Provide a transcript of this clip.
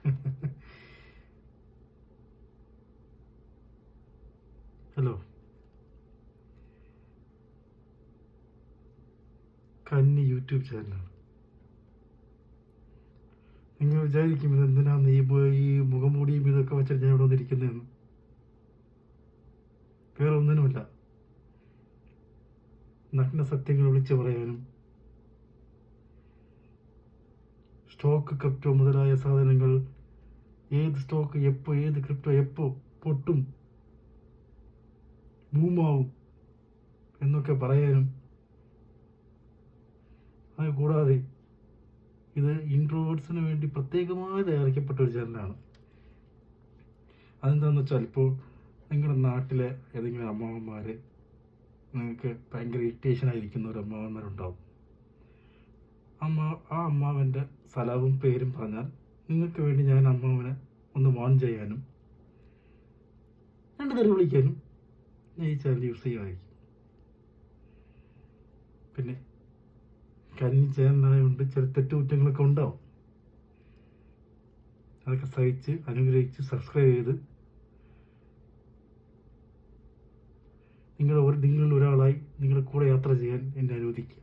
Hello, കന്നി YouTube ചാനലാണ്. നിങ്ങൾ വിചാരിക്കും എന്തിനാണ് ഈ മുഖംമൂടിയും ഇതൊക്കെ വെച്ചിട്ട് ഞാൻ ഇവിടെ വന്നിരിക്കുന്നതെന്ന്. വേറെ ഒന്നിനുമില്ല, നഗ്ന സത്യങ്ങൾ വിളിച്ചു പറയാനും സ്റ്റോക്ക്, ക്രിപ്റ്റോ മുതലായ സാധനങ്ങൾ, ഏത് സ്റ്റോക്ക് എപ്പോൾ, ഏത് ക്രിപ്റ്റോ എപ്പോൾ പൊട്ടും ബൂമാവും എന്നൊക്കെ പറയാനും. അത് കൂടാതെ ഇത് ഇൻട്രോവേർട്സിന് വേണ്ടി പ്രത്യേകമായി തയ്യാറാക്കപ്പെട്ട ഒരു ചാനലാണ്. അതെന്താണെന്ന് വെച്ചാൽ, ഇപ്പോൾ നിങ്ങളുടെ നാട്ടിലെ ഏതെങ്കിലും അമ്മാവന്മാർ, നിങ്ങൾക്ക് ഭയങ്കര ഇറിറ്റേഷനായിരിക്കുന്ന ഒരു അമ്മാവന്മാരുണ്ടാവും. ആ അമ്മാവൻ്റെ സ്ഥലവും പേരും പറഞ്ഞാൽ നിങ്ങൾക്ക് വേണ്ടി ഞാൻ അമ്മാവനെ ഒന്ന് വാൺ ചെയ്യാനും 2 തരം വിളിക്കാനും ഞാൻ ഈ ചാനൽ യൂസ് ചെയ്യുമായിരിക്കും. പിന്നെ കന്നി ചാനലായതുകൊണ്ട് ചില തെറ്റുകുറ്റങ്ങളൊക്കെ ഉണ്ടാവും. അതൊക്കെ സഹിച്ച് അനുഗ്രഹിച്ച് സബ്സ്ക്രൈബ് ചെയ്ത് നിങ്ങളിൽ ഒരാളായി നിങ്ങളുടെ കൂടെ യാത്ര ചെയ്യാൻ എന്നെ അനുവദിക്കുക.